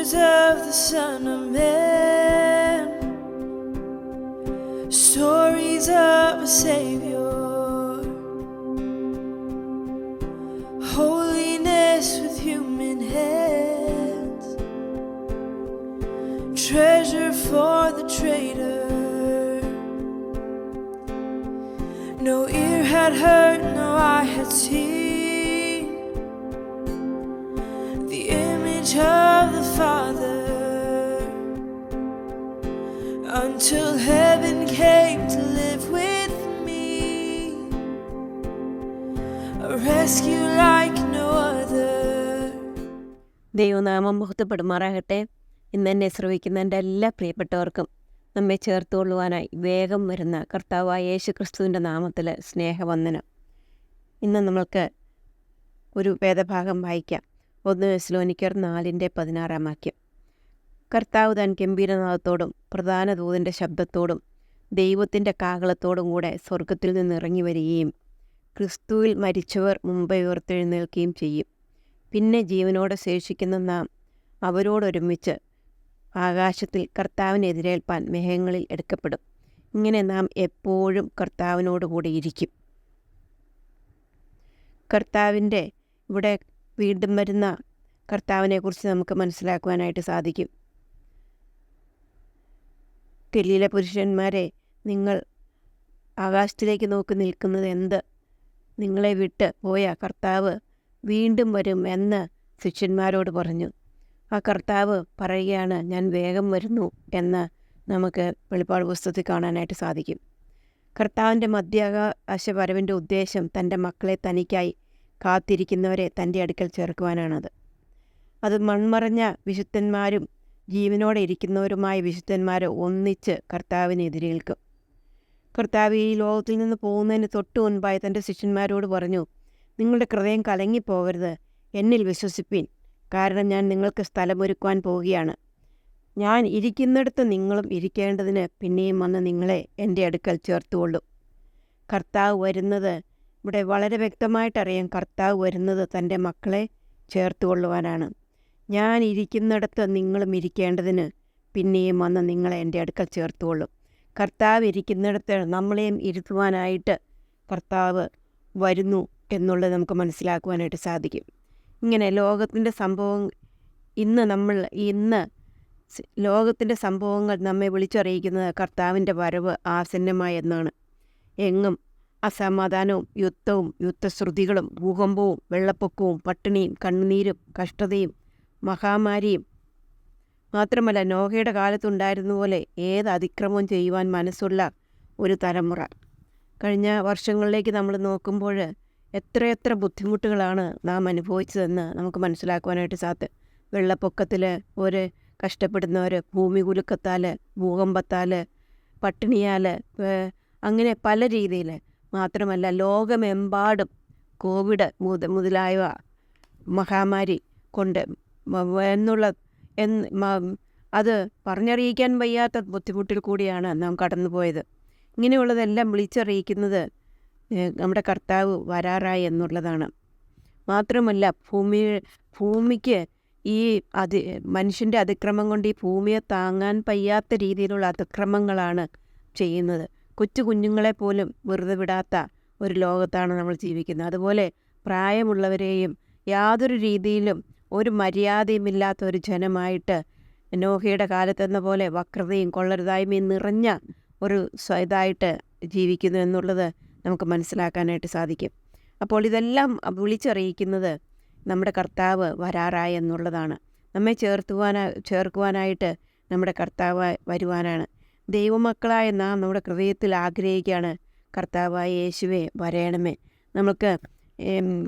Adventures of the Son of Man, stories of a Savior, holiness with human hands, treasure for the trader. No ear had heard, no eye had seen the image of the Father, until heaven came to live with me, a rescue like no other. ദൈവനാമം മുഹത്തപ്പെടുമാറാകട്ടെ. ഇന്ന് എന്നെ ശ്രവിക്കുന്ന എൻ്റെ എല്ലാ പ്രിയപ്പെട്ടവർക്കും നമ്മെ ചേർത്തുകൊള്ളുവാനായി വേഗം വരുന്ന കർത്താവായ യേശു ക്രിസ്തുവിൻ്റെ നാമത്തിൽ സ്നേഹവന്ദനം. ഇന്ന് നമ്മൾക്ക് ഒരു വേദഭാഗം വായിക്കാം. 1 തെസ്സലോനിക്കർ 4:16 വാക്യം. കർത്താവ് താൻ ഗംഭീരനാദത്തോടും പ്രധാന ദൂതൻ്റെ ശബ്ദത്തോടും ദൈവത്തിൻ്റെ കാഹളത്തോടും കൂടെ സ്വർഗത്തിൽ നിന്ന് ഇറങ്ങി വരികയും ക്രിസ്തുവിൽ മരിച്ചവർ മുമ്പേ ഉയർത്തെഴുന്നേൽക്കുകയും ചെയ്യും. പിന്നെ ജീവനോടെ ശേഷിക്കുന്ന നാം അവരോടൊരുമിച്ച് ആകാശത്തിൽ കർത്താവിനെ എതിരേൽപ്പാൻ മേഘങ്ങളിൽ എടുക്കപ്പെടും. ഇങ്ങനെ നാം എപ്പോഴും കർത്താവിനോട് കൂടി ഇരിക്കും. കർത്താവിൻ്റെ ഇവിടെ വീണ്ടും വരുന്ന കർത്താവിനെക്കുറിച്ച് നമുക്ക് മനസ്സിലാക്കുവാനായിട്ട് സാധിക്കും. ഗലീല പുരുഷന്മാരെ, നിങ്ങൾ ആകാശത്തിലേക്ക് നോക്കി നിൽക്കുന്നത് എന്ത്? നിങ്ങളെ വിട്ട് പോയ കർത്താവ് വീണ്ടും വരും എന്ന് ശിഷ്യന്മാരോട് പറഞ്ഞു. ആ കർത്താവ് പറയുകയാണ്, ഞാൻ വേഗം വരുന്നു എന്ന് നമുക്ക് വെളിപ്പാട് പുസ്തകത്തിൽ കാണാനായിട്ട് സാധിക്കും. കർത്താവിൻ്റെ മധ്യാകാശ വരവിൻ്റെ ഉദ്ദേശം തൻ്റെ മക്കളെ തനിക്കായി കാത്തിരിക്കുന്നവരെ തൻ്റെ അടുക്കൽ ചേർക്കുവാനാണത്. അത് മൺമറഞ്ഞ വിശുദ്ധന്മാരും ജീവനോടെ ഇരിക്കുന്നവരുമായ വിശുദ്ധന്മാർ ഒന്നിച്ച് കർത്താവിനെ എതിരേൽക്കും. കർത്താവ് ഈ ലോകത്തിൽ നിന്ന് പോകുന്നതിന് തൊട്ട് മുൻപായി തൻ്റെ ശിഷ്യന്മാരോട് പറഞ്ഞു, നിങ്ങളുടെ ഹൃദയം കലങ്ങിപ്പോകരുത്, എന്നിൽ വിശ്വസിപ്പീൻ, കാരണം ഞാൻ നിങ്ങൾക്ക് സ്ഥലമൊരുക്കുവാൻ പോവുകയാണ്. ഞാൻ ഇരിക്കുന്നിടത്ത് നിങ്ങളും ഇരിക്കേണ്ടതിന് പിന്നെയും വന്ന് നിങ്ങളെ എൻ്റെ അടുക്കൽ ചേർത്തുകൊള്ളും. കർത്താവ് വരുന്നത് ഇവിടെ വളരെ വ്യക്തമായിട്ടറിയാം. കർത്താവ് വരുന്നത് തൻ്റെ മക്കളെ ചേർത്തുകൊള്ളുവാനാണ്. ഞാൻ ഇരിക്കുന്നിടത്ത് നിങ്ങളും ഇരിക്കേണ്ടതിന് പിന്നെയും വന്ന് നിങ്ങളെ എൻ്റെ അടുക്കൽ ചേർത്തുകൊള്ളും. കർത്താവ് ഇരിക്കുന്നിടത്ത് നമ്മളെയും ഇരുത്തുവാനായിട്ട് കർത്താവ് വരുന്നു എന്നുള്ളത് നമുക്ക് മനസ്സിലാക്കുവാനായിട്ട് സാധിക്കും. ഇങ്ങനെ ലോകത്തിൻ്റെ ലോകത്തിൻ്റെ സംഭവങ്ങൾ നമ്മെ വിളിച്ചറിയിക്കുന്നത് കർത്താവിൻ്റെ വരവ് ആസന്നമായി എന്നാണ്. എങ്ങും അസമാധാനവും യുദ്ധവും യുദ്ധശ്രുതികളും ഭൂകമ്പവും വെള്ളപ്പൊക്കവും പട്ടിണിയും കണ്ണുനീരും കഷ്ടതയും മഹാമാരിയും മാത്രമല്ല, നോഹയുടെ കാലത്തുണ്ടായിരുന്ന പോലെ ഏത് അതിക്രമവും ചെയ്യുവാൻ മനസ്സുള്ള ഒരു തലമുറ. കഴിഞ്ഞ വർഷങ്ങളിലേക്ക് നമ്മൾ നോക്കുമ്പോൾ എത്രയെത്ര ബുദ്ധിമുട്ടുകളാണ് നാം അനുഭവിച്ചതെന്ന് നമുക്ക് മനസ്സിലാക്കുവാനായിട്ട് സാധിക്കും. വെള്ളപ്പൊക്കത്തിൽ ഒരു കഷ്ടപ്പെടുന്നവർ, ഭൂമി കുലുക്കത്താൽ, ഭൂകമ്പത്താൽ, പട്ടിണിയാൽ, അങ്ങനെ പല രീതിയിൽ. മാത്രമല്ല, ലോകമെമ്പാടും കോവിഡ് മുതലായ മഹാമാരി കൊണ്ട് അത് പറഞ്ഞറിയിക്കാൻ വയ്യാത്ത ബുദ്ധിമുട്ടിൽ കൂടിയാണ് നാം കടന്നുപോയത്. ഇങ്ങനെയുള്ളതെല്ലാം വിളിച്ചറിയിക്കുന്നത് നമ്മുടെ കർത്താവ് വരാറായി എന്നുള്ളതാണ്. മാത്രമല്ല, ഭൂമിക്ക് ഈ മനുഷ്യൻ്റെ അതിക്രമം കൊണ്ട് ഈ ഭൂമിയെ താങ്ങാൻ വയ്യാത്ത രീതിയിലുള്ള അതിക്രമങ്ങളാണ് ചെയ്യുന്നത്. കൊച്ചു കുഞ്ഞുങ്ങളെ പോലും വെറുതെ വിടാത്ത ഒരു ലോകത്താണ് നമ്മൾ ജീവിക്കുന്നത്. അതുപോലെ പ്രായമുള്ളവരെയും യാതൊരു രീതിയിലും ഒരു മര്യാദയുമില്ലാത്ത ഒരു ജനമായിട്ട് നോഹയുടെ കാലത്തെന്ന പോലെ വക്രതയും കൊള്ളരുതായ്മയും നിറഞ്ഞ ഒരു ഇതായിട്ട് ജീവിക്കുന്നു എന്നുള്ളത് നമുക്ക് മനസ്സിലാക്കാനായിട്ട് സാധിക്കും. അപ്പോൾ ഇതെല്ലാം വിളിച്ചറിയിക്കുന്നത് നമ്മുടെ കർത്താവ് വരാറായി എന്നുള്ളതാണ്. നമ്മെ ചേർക്കുവാനായിട്ട് നമ്മുടെ കർത്താവ് വരുവാനാണ്. ദൈവമക്കളായ നാം നമ്മുടെ ഹൃദയത്തിൽ ആഗ്രഹിക്കുകയാണ്, കർത്താവായ യേശുവേ വരയണമേ. നമുക്ക്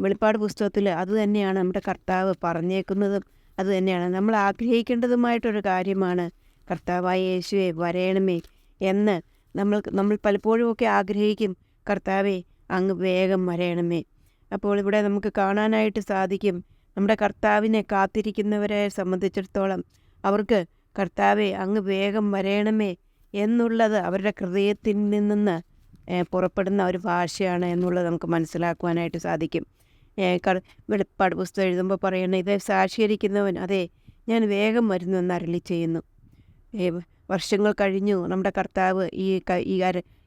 വെളിപ്പാട് പുസ്തകത്തിൽ അതുതന്നെയാണ് നമ്മുടെ കർത്താവ് പറഞ്ഞേക്കുന്നതും അതുതന്നെയാണ് നമ്മൾ ആഗ്രഹിക്കേണ്ടതുമായിട്ടൊരു കാര്യമാണ്. കർത്താവായ യേശുവേ വരയണമേ എന്ന് നമ്മൾ പലപ്പോഴുമൊക്കെ ആഗ്രഹിക്കും, കർത്താവേ അങ്ങ് വേഗം വരയണമേ. അപ്പോൾ ഇവിടെ നമുക്ക് കാണാനായിട്ട് സാധിക്കും, നമ്മുടെ കർത്താവിനെ കാത്തിരിക്കുന്നവരെ സംബന്ധിച്ചിടത്തോളം അവർക്ക് കർത്താവെ അങ്ങ് വേഗം വരയണമേ എന്നുള്ളത് അവരുടെ ഹൃദയത്തിൽ നിന്ന് പുറപ്പെടുന്ന ഒരു ഭാഷയാണ് എന്നുള്ളത് നമുക്ക് മനസ്സിലാക്കുവാനായിട്ട് സാധിക്കും. വെളിപ്പാട് പുസ്തകം എഴുതുമ്പോൾ പറയണ, ഇത് സാക്ഷീകരിക്കുന്നവൻ, അതെ ഞാൻ വേഗം വരുന്നു എന്ന് അരുളി ചെയ്യുന്നു. വർഷങ്ങൾ കഴിഞ്ഞു നമ്മുടെ കർത്താവ്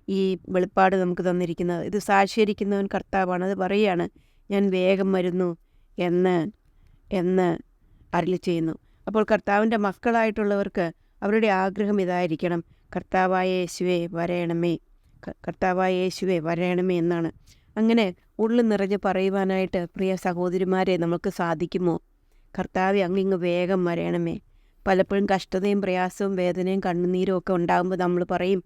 ഈ വെളിപ്പാട് നമുക്ക് തന്നിരിക്കുന്നത്. ഇത് സാക്ഷീകരിക്കുന്നവൻ കർത്താവാണ്. അത് പറയുകയാണ്, ഞാൻ വേഗം വരുന്നു എന്ന് അരുളി ചെയ്യുന്നു. അപ്പോൾ കർത്താവിൻ്റെ മക്കളായിട്ടുള്ളവർക്ക് അവരുടെ ആഗ്രഹം ഇതായിരിക്കണം, കർത്താവായ യേശുവേ വരയണമേ, കർത്താവായ യേശുവേ വരയണമേ എന്നാണ്. അങ്ങനെ ഉള്ളിൽ നിറഞ്ഞ് പറയുവാനായിട്ട് പ്രിയ സഹോദരിമാരെ നമുക്ക് സാധിക്കുമോ? കർത്താവെ അങ്ങിങ്ങ് വേഗം വരയണമേ. പലപ്പോഴും കഷ്ടതയും പ്രയാസവും വേദനയും കണ്ണുനീരും ഒക്കെ ഉണ്ടാകുമ്പോൾ നമ്മൾ പറയും,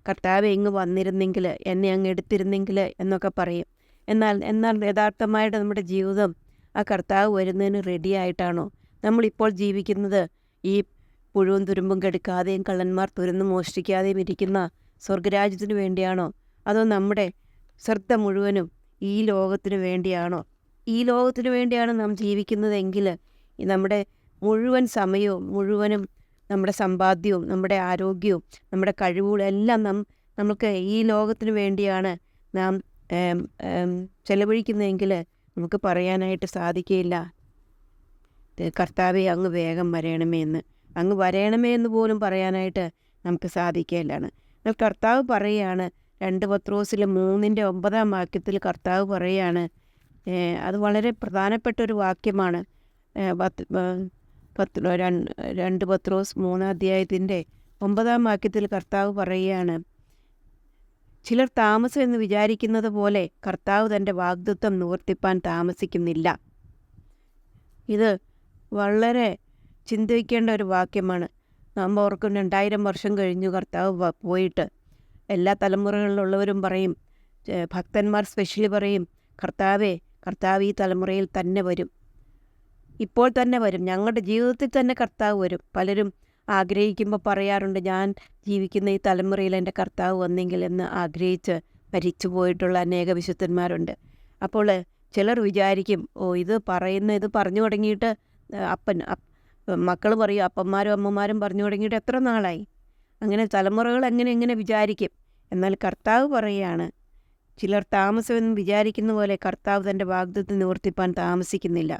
കർത്താവെ ഇങ്ങ് വന്നിരുന്നെങ്കിൽ, എന്നെ അങ്ങ് എടുത്തിരുന്നെങ്കിൽ എന്നൊക്കെ പറയും. എന്നാൽ യഥാർത്ഥമായിട്ട് നമ്മുടെ ജീവിതം ആ കർത്താവ് വരുന്നതിന് റെഡി ആയിട്ടാണോ? നമ്മളിപ്പോൾ ജീവിക്കുന്നത് ഈ പുഴുവും തുരുമ്പും കെടുക്കാതെയും കള്ളന്മാർ തുരന്ന് മോഷ്ടിക്കാതെയും ഇരിക്കുന്ന സ്വർഗരാജ്യത്തിന് വേണ്ടിയാണോ? അതോ നമ്മുടെ ശ്രദ്ധ മുഴുവനും ഈ ലോകത്തിന് വേണ്ടിയാണോ? ഈ ലോകത്തിന് വേണ്ടിയാണ് നാം ജീവിക്കുന്നതെങ്കിൽ നമ്മുടെ മുഴുവൻ സമയവും മുഴുവനും നമ്മുടെ സമ്പാദ്യവും നമ്മുടെ ആരോഗ്യവും നമ്മുടെ കഴിവുകളും എല്ലാം നമുക്ക് ഈ ലോകത്തിന് വേണ്ടിയാണ് നാം ചെലവഴിക്കുന്നതെങ്കിൽ നമുക്ക് പറയാനായിട്ട് സാധിക്കുകയില്ല, കർത്താവെ അങ്ങ് വേഗം വരയണമേ എന്ന്. അങ്ങ് വരയണമേ എന്ന് പോലും പറയാനായിട്ട് നമുക്ക് സാധിക്കുകയില്ലാണ്. എന്നാൽ കർത്താവ് പറയുകയാണ്, 2 പത്രോസിലെ 3:9 വാക്യത്തിൽ കർത്താവ് പറയുകയാണ്, അത് വളരെ പ്രധാനപ്പെട്ടൊരു വാക്യമാണ്. 2 പത്രോസ് 3:9 വാക്യത്തിൽ കർത്താവ് പറയുകയാണ്, ചിലർ താമസം എന്ന് വിചാരിക്കുന്നത് പോലെ കർത്താവ് തൻ്റെ വാഗ്ദത്തം നിവർത്തിപ്പാൻ താമസിക്കുന്നില്ല. ഇത് വളരെ ചിന്തിക്കേണ്ട ഒരു വാക്യമാണ്. നാം ഓർക്കും 2000 വർഷം കഴിഞ്ഞു കർത്താവ് പോയിട്ട്. എല്ലാ തലമുറകളിലുള്ളവരും പറയും, ഭക്തന്മാർ സ്പെഷ്യലി പറയും, കർത്താവ് ഈ തലമുറയിൽ തന്നെ വരും, ഇപ്പോൾ തന്നെ വരും, ഞങ്ങളുടെ ജീവിതത്തിൽ തന്നെ കർത്താവ് വരും. പലരും ആഗ്രഹിക്കുമ്പോൾ പറയാറുണ്ട്, ഞാൻ ജീവിക്കുന്ന ഈ തലമുറയിൽ എൻ്റെ കർത്താവ് വന്നെങ്കിൽ എന്ന് ആഗ്രഹിച്ച് മരിച്ചു പോയിട്ടുള്ള അനേക വിശുദ്ധന്മാരുണ്ട്. അപ്പോൾ ചിലർ വിചാരിക്കും, ഇത് പറഞ്ഞു തുടങ്ങിയിട്ട് മക്കൾ പറയും, അപ്പന്മാരും അമ്മമാരും പറഞ്ഞു തുടങ്ങിയിട്ട് എത്ര നാളായി. അങ്ങനെ തലമുറകൾ എങ്ങനെ വിചാരിക്കും. എന്നാൽ കർത്താവ് പറയുകയാണ്, ചിലർ താമസമെന്ന് വിചാരിക്കുന്ന പോലെ കർത്താവ് തൻ്റെ വാഗ്ദത്തം നിവർത്തിപ്പാൻ താമസിക്കുന്നില്ല.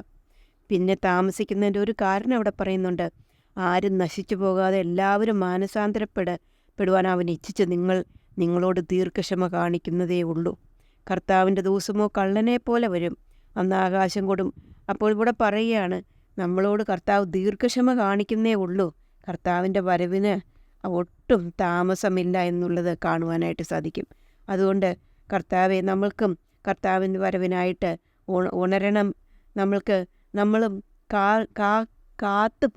പിന്നെ താമസിക്കുന്നതിൻ്റെ ഒരു കാരണം അവിടെ പറയുന്നുണ്ട്, ആരും നശിച്ചു പോകാതെ എല്ലാവരും മാനസാന്തരപ്പെടുവാൻ അവൻ ഇച്ഛിച്ച് നിങ്ങളോട് ദീർഘക്ഷമ കാണിക്കുന്നതേ ഉള്ളൂ. കർത്താവിൻ്റെ ദിവസമോ കള്ളനെ പോലെ വരും, അന്ന് ആകാശം കൊടും. അപ്പോൾ ഇവിടെ പറയുകയാണ്, നമ്മളോട് കർത്താവ് ദീർഘക്ഷമ കാണിക്കുന്നേ ഉള്ളൂ. കർത്താവിൻ്റെ വരവിന് ഒട്ടും താമസമില്ല എന്നുള്ളത് കാണുവാനായിട്ട് സാധിക്കും. അതുകൊണ്ട് കർത്താവെ, നമ്മൾക്കും കർത്താവിൻ്റെ വരവിനായിട്ട് ഉണരണം. നമ്മളും കാത്ത്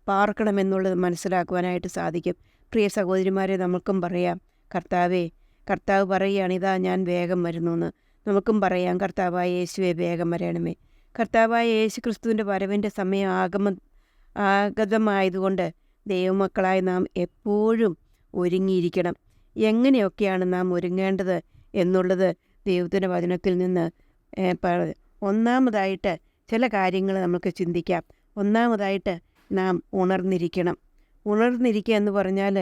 പാർക്കണമെന്നുള്ളത് മനസ്സിലാക്കുവാനായിട്ട് സാധിക്കും. പ്രിയ സഹോദരിമാരെ, നമുക്കും പറയാം, കർത്താവ് പറയുകയാണ്, ഇതാ ഞാൻ വേഗം വരുന്നു എന്ന്. നമുക്കും പറയാം, കർത്താവായ യേശുവെ വേഗം വരണമേ. കർത്താവായ യേശു ക്രിസ്തുവിൻ്റെ വരവിൻ്റെ സമയം ആഗതമായതുകൊണ്ട് ദൈവമക്കളായി നാം എപ്പോഴും ഒരുങ്ങിയിരിക്കണം. എങ്ങനെയൊക്കെയാണ് നാം ഒരുങ്ങേണ്ടത് എന്നുള്ളത് ദൈവത്തിൻ്റെ വചനത്തിൽ നിന്ന് ഒന്നാമതായിട്ട് ചില കാര്യങ്ങൾ നമുക്ക് ചിന്തിക്കാം. ഒന്നാമതായിട്ട് നാം ഉണർന്നിരിക്കണം. ഉണർന്നിരിക്കുക എന്ന് പറഞ്ഞാൽ,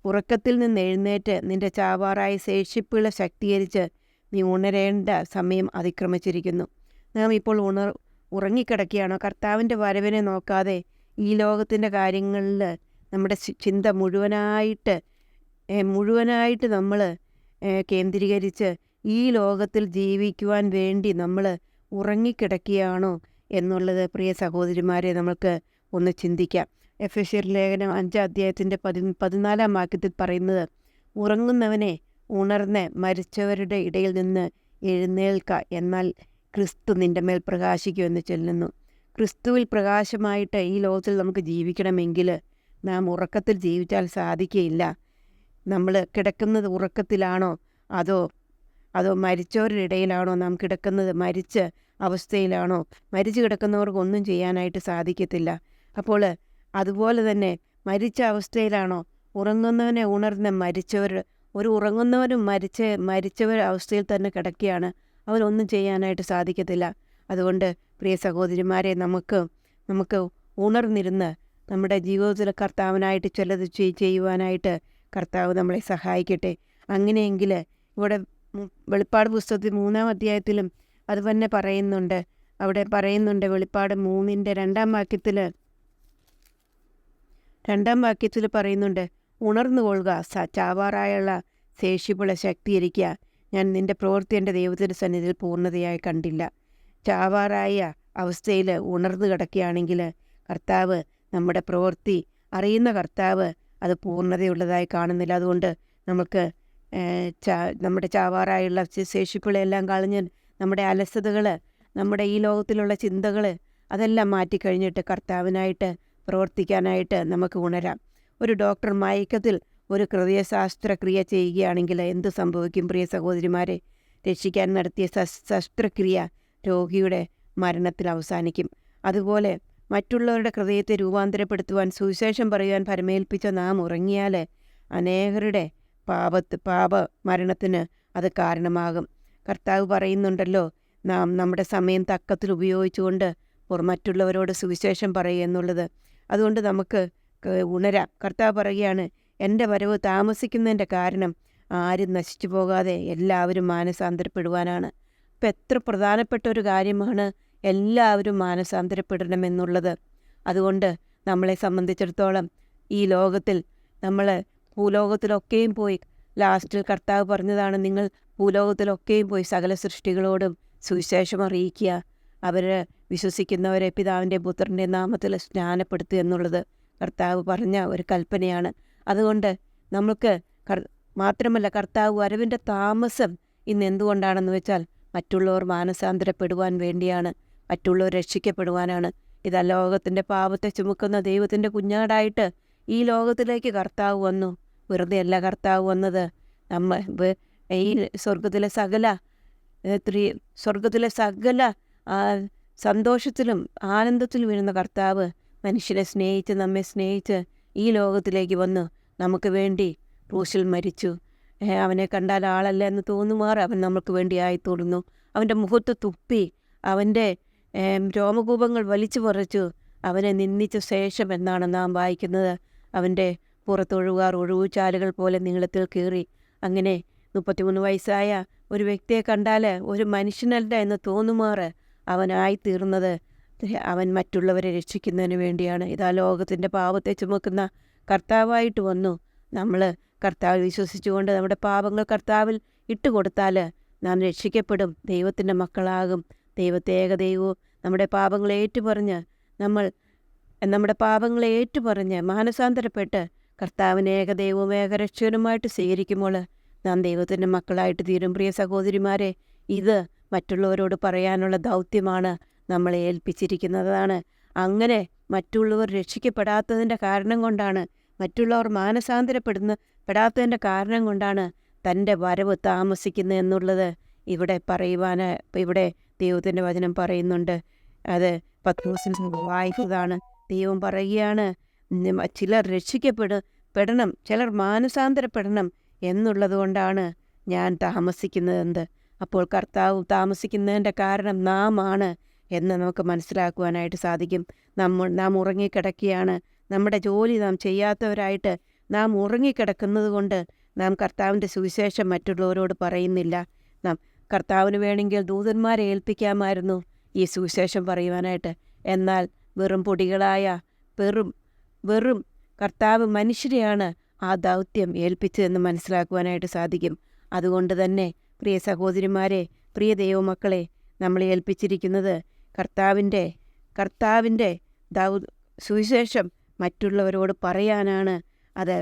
ഉറക്കത്തിൽ നിന്ന് എഴുന്നേറ്റ് നിൻ്റെ ചാവാറായ ശേഷിപ്പുകളെ ശക്തീകരിച്ച് നീ ഉണരേണ്ട സമയം അതിക്രമിച്ചിരിക്കുന്നു. നാം ഇപ്പോൾ ഉറങ്ങിക്കിടക്കുകയാണോ? കർത്താവിൻ്റെ വരവിനെ നോക്കാതെ ഈ ലോകത്തിൻ്റെ കാര്യങ്ങളിൽ നമ്മുടെ ചിന്ത മുഴുവനായിട്ട് നമ്മൾ കേന്ദ്രീകരിച്ച് ഈ ലോകത്തിൽ ജീവിക്കുവാൻ വേണ്ടി നമ്മൾ ഉറങ്ങിക്കിടക്കുകയാണോ എന്നുള്ളത് പ്രിയ സഹോദരിമാരെ നമുക്ക് ഒന്ന് ചിന്തിക്കാം. എഫെസ്യർ ലേഖനം 5:14 വാക്യത്തിൽ പറയുന്നത്, ഉറങ്ങുന്നവനെ ഉണർന്ന് മരിച്ചവരുടെ ഇടയിൽ നിന്ന് എഴുന്നേൽക്ക, എന്നാൽ ക്രിസ്തു നിൻ്റെ മേൽ പ്രകാശിക്കുമെന്ന് ചൊല്ലുന്നു. ക്രിസ്തുവിൽ പ്രകാശമായിട്ട് ഈ ലോകത്തിൽ നമുക്ക് ജീവിക്കണമെങ്കിൽ നാം ഉറക്കത്തിൽ ജീവിച്ചാൽ സാധിക്കുകയില്ല. നമ്മൾ കിടക്കുന്നത് ഉറക്കത്തിലാണോ അതോ മരിച്ചവരുടെ ഇടയിലാണോ നാം കിടക്കുന്നത്? മരിച്ച അവസ്ഥയിലാണോ? മരിച്ചു കിടക്കുന്നവർക്കൊന്നും ചെയ്യാനായിട്ട് സാധിക്കത്തില്ല. അപ്പോൾ അതുപോലെ തന്നെ മരിച്ച അവസ്ഥയിലാണോ? ഉറങ്ങുന്നവനെ ഉണർന്ന് ഉറങ്ങുന്നവനും മരിച്ചവർ അവസ്ഥയിൽ തന്നെ കിടക്കുകയാണ്, അവനൊന്നും ചെയ്യാനായിട്ട് സാധിക്കത്തില്ല. അതുകൊണ്ട് പ്രിയ സഹോദരിമാരെ, നമുക്ക് ഉണർന്നിരുന്ന് നമ്മുടെ ജീവിതത്തിൽ കർത്താവിനായിട്ട് ചിലത് ചെയ്യുവാനായിട്ട് കർത്താവ് നമ്മളെ സഹായിക്കട്ടെ. അങ്ങനെയെങ്കിൽ ഇവിടെ വെളിപ്പാട് പുസ്തകത്തിൽ 3-ാം അധ്യായത്തിലും അത് തന്നെ പറയുന്നുണ്ട്. അവിടെ പറയുന്നുണ്ട്, വെളിപ്പാട് 3:2 വാക്യത്തിൽ 2-ാം വാക്യത്തിൽ പറയുന്നുണ്ട്, ഉണർന്നു കൊള്ളുക, ചാവാറായുള്ള ശേഷിപ്പുള്ള ശക്തീകരിക്കുക. ഞാൻ നിന്റെ പ്രവൃത്തി എൻ്റെ ദൈവത്തിൻ്റെ സന്നിധിയിൽ പൂർണ്ണതയായി കണ്ടില്ല. ചാവാറായ അവസ്ഥയിൽ ഉണർന്നു കിടക്കുകയാണെങ്കിൽ കർത്താവ് നമ്മുടെ പ്രവൃത്തി അറിയുന്ന കർത്താവ് അത് പൂർണ്ണതയുള്ളതായി കാണുന്നില്ല. അതുകൊണ്ട് നമുക്ക് നമ്മുടെ ചാവാറായുള്ള ശേഷിപ്പുകളെല്ലാം കളഞ്ഞ് നമ്മുടെ അലസതകൾ, നമ്മുടെ ഈ ലോകത്തിലുള്ള ചിന്തകൾ അതെല്ലാം മാറ്റിക്കഴിഞ്ഞിട്ട് കർത്താവിനായിട്ട് പ്രവർത്തിക്കാനായിട്ട് നമുക്ക് ഉണരാം. ഒരു ഡോക്ടർ മയക്കത്തിൽ ഒരു ഹൃദയശാസ്ത്രക്രിയ ചെയ്യുകയാണെങ്കിൽ എന്ത് സംഭവിക്കും പ്രിയ സഹോദരിമാരെ? രക്ഷിക്കാൻ നടത്തിയ ശസ്ത്രക്രിയ രോഗിയുടെ മരണത്തിൽ അവസാനിക്കും. അതുപോലെ മറ്റുള്ളവരുടെ ഹൃദയത്തെ രൂപാന്തരപ്പെടുത്തുവാൻ സുവിശേഷം പറയുവാൻ പരമേൽപ്പിച്ച നാം ഉറങ്ങിയാൽ അനേകരുടെ പാപ മരണത്തിന് അത് കാരണമാകും. കർത്താവ് പറയുന്നുണ്ടല്ലോ, നാം നമ്മുടെ സമയം തക്കത്തിൽ ഉപയോഗിച്ചുകൊണ്ട് മറ്റുള്ളവരോട് സുവിശേഷം പറയുക എന്നുള്ളത്. അതുകൊണ്ട് നമുക്ക് ഉണരാം. കർത്താവ് പറയുകയാണ്, എൻ്റെ വരവ് താമസിക്കുന്നതിൻ്റെ കാരണം ആരും നശിച്ചു പോകാതെ എല്ലാവരും മാനസാന്തരപ്പെടുവാനാണ്. ഇപ്പം എത്ര പ്രധാനപ്പെട്ട ഒരു കാര്യമാണ് എല്ലാവരും മാനസാന്തരപ്പെടണമെന്നുള്ളത്. അതുകൊണ്ട് നമ്മളെ സംബന്ധിച്ചിടത്തോളം ഈ ലോകത്തിൽ നമ്മൾ ഭൂലോകത്തിലൊക്കെയും പോയി, ലാസ്റ്റിൽ കർത്താവ് പറഞ്ഞതാണ്, നിങ്ങൾ ഭൂലോകത്തിലൊക്കെയും പോയി സകല സൃഷ്ടികളോടും സുവിശേഷം അറിയിക്കുക, അവരെ വിശ്വസിക്കുന്നവരെ പിതാവിൻ്റെ പുത്രൻ്റെ നാമത്തിൽ സ്നാനപ്പെടുത്തുക എന്നുള്ളത് കർത്താവ് പറഞ്ഞ ഒരു കൽപ്പനയാണ്. അതുകൊണ്ട് നമുക്ക് മാത്രമല്ല, കർത്താവ് വരവിൻ്റെ താമസം ഇന്ന് എന്തുകൊണ്ടാണെന്ന് വെച്ചാൽ മറ്റുള്ളവർ മാനസാന്തരപ്പെടുവാൻ വേണ്ടിയാണ്, മറ്റുള്ളവർ രക്ഷിക്കപ്പെടുവാനാണ്. ഇതാ ലോകത്തിൻ്റെ പാപത്തെ ചുമക്കുന്ന ദൈവത്തിൻ്റെ കുഞ്ഞാടായിട്ട് ഈ ലോകത്തിലേക്ക് കർത്താവ് വന്നു. വെറുതെ അല്ല കർത്താവ് വന്നത്. ഈ സ്വർഗത്തിലെ സകല സന്തോഷത്തിലും ആനന്ദത്തിലും വീഴുന്ന കർത്താവ് മനുഷ്യനെ സ്നേഹിച്ച്, നമ്മെ സ്നേഹിച്ച് ഈ ലോകത്തിലേക്ക് വന്നു നമുക്ക് വേണ്ടി ക്രൂശിൽ മരിച്ചു. അവനെ കണ്ടാൽ ആളല്ല എന്ന് തോന്നുമാറ് അവൻ നമുക്ക് വേണ്ടി ആയിത്തീർന്നു. അവൻ്റെ മുഖത്ത് തുപ്പി, അവൻ്റെ രോമകൂപങ്ങൾ വലിച്ചു പറിച്ചു, അവനെ നിന്ദിച്ച ശേഷം എന്നാണ് നാം വായിക്കുന്നത്. അവൻ്റെ പുറത്തൊഴുകാർ ഒഴിവുചാലുകൾ പോലെ നീളത്തിൽ കീറി. അങ്ങനെ 33 വയസ്സായ ഒരു വ്യക്തിയെ കണ്ടാൽ ഒരു മനുഷ്യനല്ല എന്ന് തോന്നുമാറ് അവനായിത്തീർന്നത് അവൻ മറ്റുള്ളവരെ രക്ഷിക്കുന്നതിന് വേണ്ടിയാണ്. ഇതാ ലോകത്തിൻ്റെ പാപത്തെ ചുമക്കുന്ന കർത്താവായിട്ട് വന്നു. നമ്മൾ കർത്താവിൽ വിശ്വസിച്ചുകൊണ്ട് നമ്മുടെ പാപങ്ങൾ കർത്താവിൽ ഇട്ടുകൊടുത്താൽ നാം രക്ഷിക്കപ്പെടും, ദൈവത്തിൻ്റെ മക്കളാകും. ദൈവവും നമ്മുടെ പാപങ്ങളെ ഏറ്റുപറഞ്ഞ് മാനസാന്തരപ്പെട്ട് കർത്താവിനെ ഏകദൈവവും ഏകരക്ഷകനുമായിട്ട് സ്വീകരിക്കുമ്പോൾ നാം ദൈവത്തിൻ്റെ മക്കളായിട്ട് തീരും. പ്രിയ സഹോദരിമാരെ, ഇത് മറ്റുള്ളവരോട് പറയാനുള്ള ദൗത്യമാണ് നമ്മളെ ഏൽപ്പിച്ചിരിക്കുന്നതാണ്. അങ്ങനെ മറ്റുള്ളവർ രക്ഷിക്കപ്പെടാത്തതിൻ്റെ കാരണം കൊണ്ടാണ്, മറ്റുള്ളവർ മാനസാന്തരപ്പെടാത്തതിൻ്റെ കാരണം കൊണ്ടാണ് തൻ്റെ വരവ് താമസിക്കുന്നത് എന്നുള്ളത് ഇവിടെ ദൈവത്തിൻ്റെ വചനം പറയുന്നുണ്ട്. അത് പത്രോസിൽ വായിച്ചതാണ്. ദൈവം പറയുകയാണ്, ചിലർ രക്ഷിക്കപ്പെടണം, ചിലർ മാനസാന്തരപ്പെടണം എന്നുള്ളത് കൊണ്ടാണ് ഞാൻ താമസിക്കുന്നതെന്ത്. അപ്പോൾ കർത്താവ് താമസിക്കുന്നതിൻ്റെ കാരണം നാം ആണ് എന്ന് നമുക്ക് മനസ്സിലാക്കുവാനായിട്ട് സാധിക്കും. നാം ഉറങ്ങിക്കിടക്കുകയാണ്. നമ്മുടെ ജോലി നാം ചെയ്യാത്തവരായിട്ട് നാം ഉറങ്ങിക്കിടക്കുന്നത് കൊണ്ട് നാം കർത്താവിൻ്റെ സുവിശേഷം മറ്റുള്ളവരോട് പറയുന്നില്ല. കർത്താവിന് വേണമെങ്കിൽ ദൂതന്മാരെ ഏൽപ്പിക്കാമായിരുന്നു ഈ സുവിശേഷം പറയുവാനായിട്ട്. എന്നാൽ വെറും പൊടികളായ വെറും കർത്താവ് മനുഷ്യരെയാണ് ആ ദൗത്യം ഏൽപ്പിച്ചതെന്ന് മനസ്സിലാക്കുവാനായിട്ട് സാധിക്കും. അതുകൊണ്ട് തന്നെ പ്രിയ സഹോദരിമാരെ, പ്രിയ ദൈവമക്കളെ, നമ്മളെ ഏൽപ്പിച്ചിരിക്കുന്നത് കർത്താവിൻ്റെ സുവിശേഷം മറ്റുള്ളവരോട് പറയാനാണ്. അത്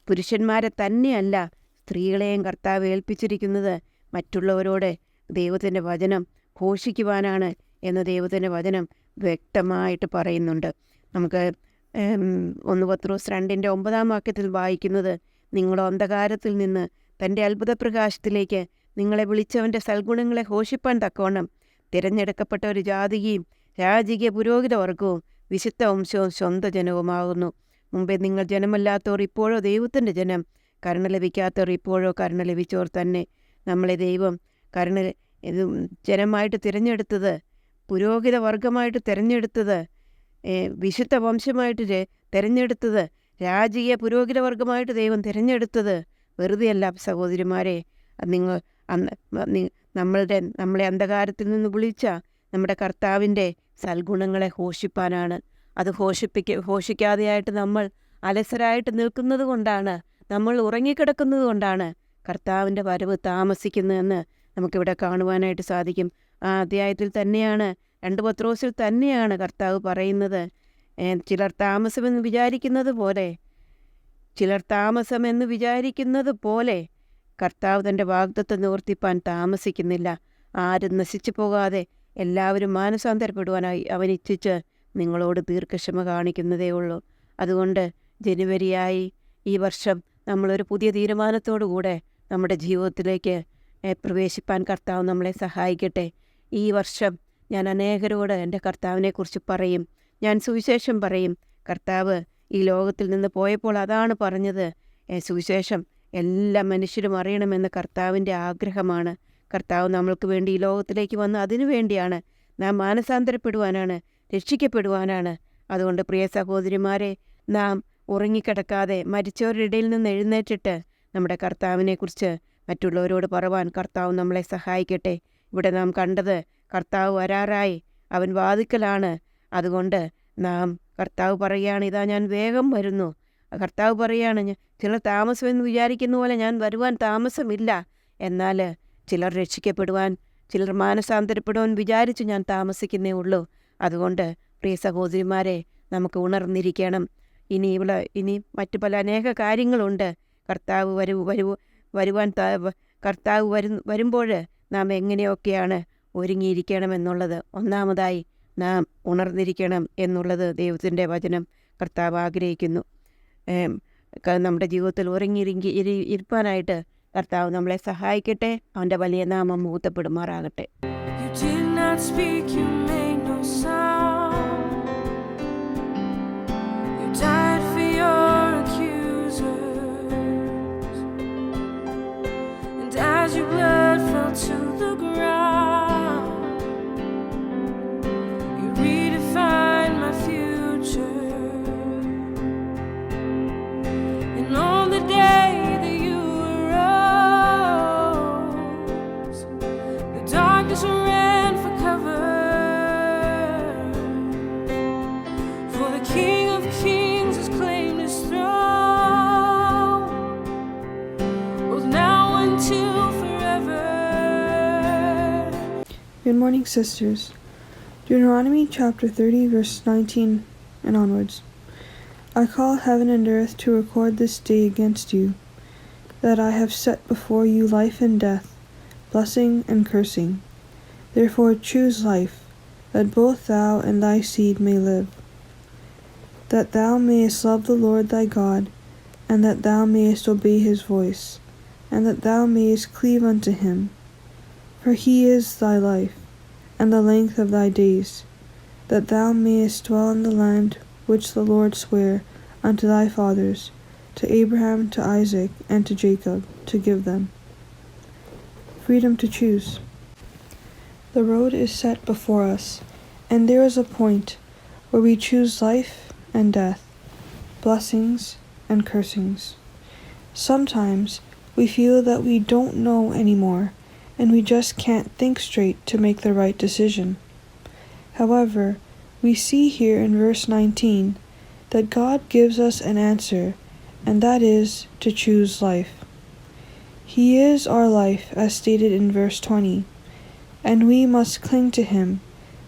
പുരുഷന്മാരെ തന്നെയല്ല, സ്ത്രീകളെയും കർത്താവ് ഏൽപ്പിച്ചിരിക്കുന്നത് മറ്റുള്ളവരോട് ദൈവത്തിൻ്റെ വചനം ഘോഷിക്കുവാനാണ് എന്ന് ദൈവത്തിൻ്റെ വചനം വ്യക്തമായിട്ട് പറയുന്നുണ്ട്. നമുക്ക് 1 പത്രോസ് 2:9 വാക്യത്തിൽ വായിക്കുന്നത്, നിങ്ങളുടെ അന്ധകാരത്തിൽ നിന്ന് തൻ്റെ അത്ഭുത പ്രകാശത്തിലേക്ക് നിങ്ങളെ വിളിച്ചവൻ്റെ സൽഗുണങ്ങളെ ഘോഷിപ്പാൻ തക്കവണ്ണം തിരഞ്ഞെടുക്കപ്പെട്ട ഒരു രാജകീയ പുരോഹിത വർഗവും വിശുദ്ധ വംശവും സ്വന്തം ജനവുമാകുന്നു. മുമ്പേ നിങ്ങൾ ജനമല്ലാത്തവർ ഇപ്പോഴോ ദൈവത്തിൻ്റെ ജനം, കരുണ ലഭിക്കാത്തവർ ഇപ്പോഴോ കരുണ ലഭിച്ചവർ തന്നെ. നമ്മളെ ദൈവം ജനമായിട്ട് തിരഞ്ഞെടുത്തത്, പുരോഹിത വർഗമായിട്ട് തിരഞ്ഞെടുത്തത്, വിശുദ്ധ വംശമായിട്ട് തിരഞ്ഞെടുത്തത്, രാജകീയ പുരോഹിത വർഗമായിട്ട് ദൈവം തിരഞ്ഞെടുത്തത് വെറുതെയല്ല സഹോദരിമാരെ. നമ്മളെ അന്ധകാരത്തിൽ നിന്ന് വിളിച്ച നമ്മുടെ കർത്താവിൻ്റെ സൽഗുണങ്ങളെ ഘോഷിപ്പാനാണ്. അത് ഘോഷിക്കാതെയായിട്ട് നമ്മൾ അലസരായിട്ട് നിൽക്കുന്നത് കൊണ്ടാണ്, നമ്മൾ ഉറങ്ങിക്കിടക്കുന്നത് കൊണ്ടാണ് കർത്താവിൻ്റെ വരവ് താമസിക്കുന്നതെന്ന് നമുക്കിവിടെ കാണുവാനായിട്ട് സാധിക്കും. ആ അധ്യായത്തിൽ തന്നെയാണ്, 2 പത്രോസിൽ തന്നെയാണ് കർത്താവ് പറയുന്നത്, ചിലർ താമസമെന്ന് വിചാരിക്കുന്നത് പോലെ കർത്താവ് തൻ്റെ വാഗ്ദത്തം നിവർത്തിപ്പാൻ താമസിക്കുന്നില്ല. ആരും നശിച്ചു പോകാതെ എല്ലാവരും മാനസാന്തരപ്പെടുവാനായി അവൻ ഇച്ഛിച്ച് നിങ്ങളോട് ദീർഘക്ഷമ കാണിക്കുന്നതേ ഉള്ളൂ. അതുകൊണ്ട് ജനുവരിയായി ഈ വർഷം നമ്മളൊരു പുതിയ തീരുമാനത്തോടു കൂടെ നമ്മുടെ ജീവിതത്തിലേക്ക് പ്രവേശിപ്പാൻ കർത്താവ് നമ്മളെ സഹായിക്കട്ടെ. ഈ വർഷം ഞാൻ അനേകരോട് എൻ്റെ കർത്താവിനെക്കുറിച്ച് പറയും, ഞാൻ സുവിശേഷം പറയും. കർത്താവ് ഈ ലോകത്തിൽ നിന്ന് പോയപ്പോൾ അതാണ് പറഞ്ഞത്, സുവിശേഷം എല്ലാ മനുഷ്യരും അറിയണമെന്ന് കർത്താവിൻ്റെ ആഗ്രഹമാണ്. കർത്താവ് നമ്മൾക്ക് വേണ്ടി ഈ ലോകത്തിലേക്ക് വന്ന് അതിനു വേണ്ടിയാണ്, നാം മാനസാന്തരപ്പെടുവാനാണ്, രക്ഷിക്കപ്പെടുവാനാണ്. അതുകൊണ്ട് പ്രിയ സഹോദരിമാരെ, നാം ഉറങ്ങിക്കിടക്കാതെ മരിച്ചവരുടെ ഇടയിൽ നിന്ന് എഴുന്നേറ്റിട്ട് നമ്മുടെ കർത്താവിനെക്കുറിച്ച് മറ്റുള്ളവരോട് പറയുവാൻ കർത്താവ് നമ്മളെ സഹായിക്കട്ടെ. ഇവിടെ നാം കണ്ടത്, കർത്താവ് വരാറായി, അവൻ വാതിക്കലാണ്. അതുകൊണ്ട് നാം, കർത്താവ് പറയുകയാണ്, ഇതാ ഞാൻ വേഗം വരുന്നു. കർത്താവ് പറയുകയാണ്, ചിലർ താമസമെന്ന് വിചാരിക്കുന്ന പോലെ ഞാൻ വരുവാൻ താമസമില്ല. എന്നാൽ ചിലർ രക്ഷിക്കപ്പെടുവാൻ, ചിലർ മാനസാന്തരപ്പെടുവാൻ വിചാരിച്ച് ഞാൻ താമസിക്കുന്നേ ഉള്ളൂ. അതുകൊണ്ട് പ്രിയ സഹോദരിമാരെ, നമുക്ക് ഉണർന്നിരിക്കണം. ഇനി മറ്റു പല അനേക കാര്യങ്ങളുണ്ട്. കർത്താവ് വരുമ്പോൾ നാം എങ്ങനെയൊക്കെയാണ് ഒരുങ്ങിയിരിക്കണമെന്നുള്ളത്, ഒന്നാമതായി നാം ഉണർന്നിരിക്കണം എന്നുള്ളത് ദൈവത്തിൻ്റെ വചനം കർത്താവ് ആഗ്രഹിക്കുന്നു. നമ്മുടെ ജീവിതത്തിൽ ഇരിപ്പാനായിട്ട് കർത്താവ് നമ്മളെ സഹായിക്കട്ടെ. അവൻ്റെ വലിയ നാമം മഹത്വപ്പെടുമാറാകട്ടെ. You did not speak, you made no sound. You died for your accusers, and as your blood fell to the ground, you redefined my future. And on the day that you arose, the darkness ran for cover, for the King of Kings has claimed his throne, both now until forever. Good morning, sisters. Deuteronomy chapter 30, verse 19 and onwards. I call heaven and earth to record this day against you, that I have set before you life and death, blessing and cursing. Therefore choose life, that both thou and thy seed may live, that thou mayest love the Lord thy God, and that thou mayest obey his voice, and that thou mayest cleave unto him. For he is thy life, and the length of thy days, that thou mayest dwell in the land which the Lord sware unto thy fathers, to Abraham, to Isaac, and to Jacob, to give them. Freedom to choose. The road is set before us, and there is a point where we choose life and death, blessings and cursings. Sometimes we feel that we don't know anymore, and we just can't think straight to make the right decision. However, we see here in verse 19 that God gives us an answer, and that is to choose life. He is our life, as stated in verse 20, and we must cling to him,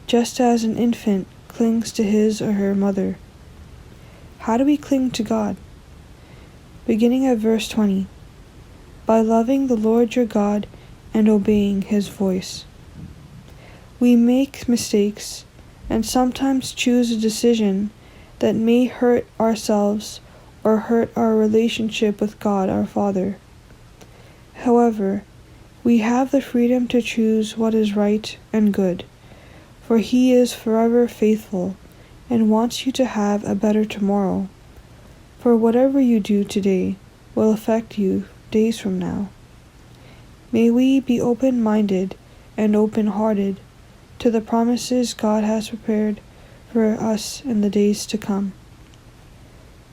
just as an infant clings to his or her mother. How do we cling to God? Beginning at verse 20, by loving the Lord your God and obeying his voice. We make mistakes and sometimes choose a decision that may hurt ourselves or hurt our relationship with God our Father. However, we have the freedom to choose what is right and good, for he is forever faithful and wants you to have a better tomorrow. For whatever you do today will affect you days from now. May we be open-minded and open-hearted to the promises God has prepared for us in the days to come.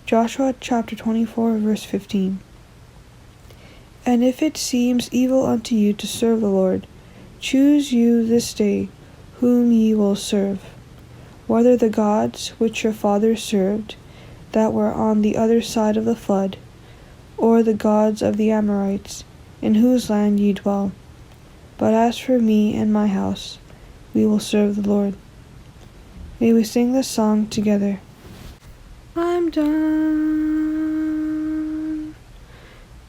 Joshua chapter 24, verse 15. And if it seems evil unto you to serve the Lord, choose you this day whom ye will serve, whether the gods which your fathers served, that were on the other side of the flood, or the gods of the Amorites, in whose land ye dwell. But as for me and my house, we will serve the Lord. May we sing this song together. I'm done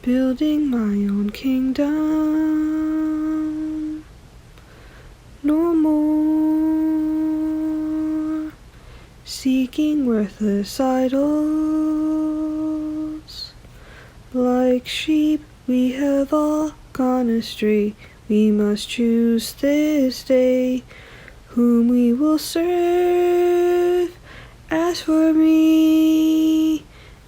building my own kingdom. No more seeking worthless idols. Like sheep we have all gone astray. We must choose this day whom we will serve. As for me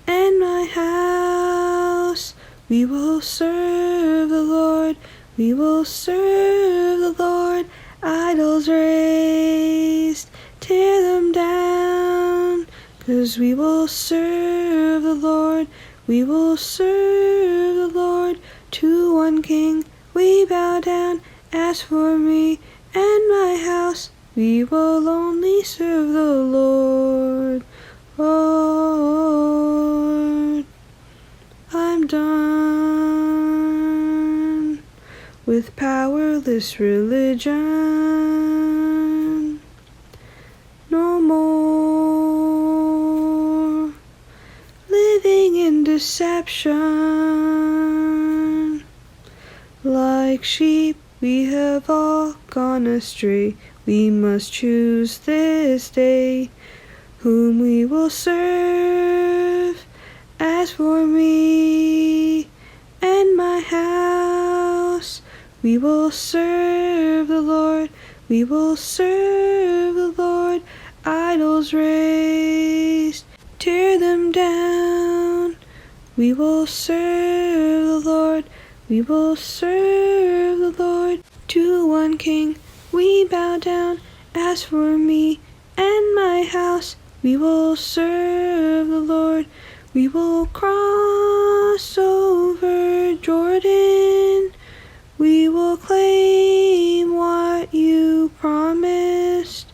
and my house, we will serve the Lord. We will serve the Lord. Idols raised, tear them down, 'cause we will serve the Lord. We will serve the Lord. To one King we bow down. As for me and my house, we will only serve the Lord. Lord, I'm done with powerless religion. No more living in deception. Like sheep we have all gone astray. We must choose this day whom we will serve. As for me and my house, we will serve the Lord. We will serve the Lord. Idols raised, tear them down. We will serve the Lord. We will serve the Lord. To one King we bow down. As for me and my house, we will serve the Lord. We will cross over Jordan. We will claim what you promised.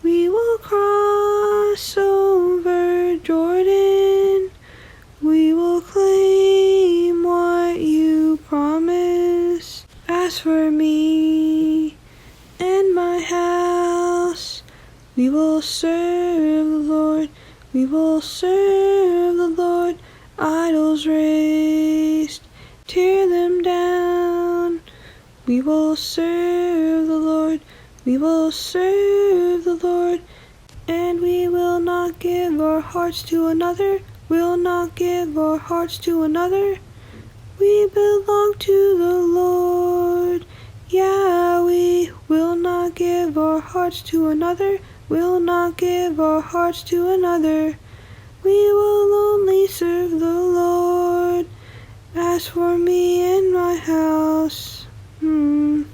We will cross over Jordan. We will claim what you promised. As for me and my house, we will serve the Lord. We will serve the Lord. Idols raised, tear them down. We will serve the Lord. We will serve the Lord. And we will not give our hearts to another. Will not give our hearts to another. We belong to the Lord. Yeah, we will not give our hearts to another. Will not give our hearts to another. We will only serve the Lord. As for me and my house, may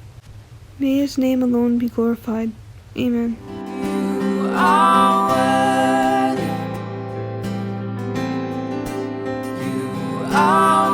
his name alone be glorified. Amen. You are worthy. You are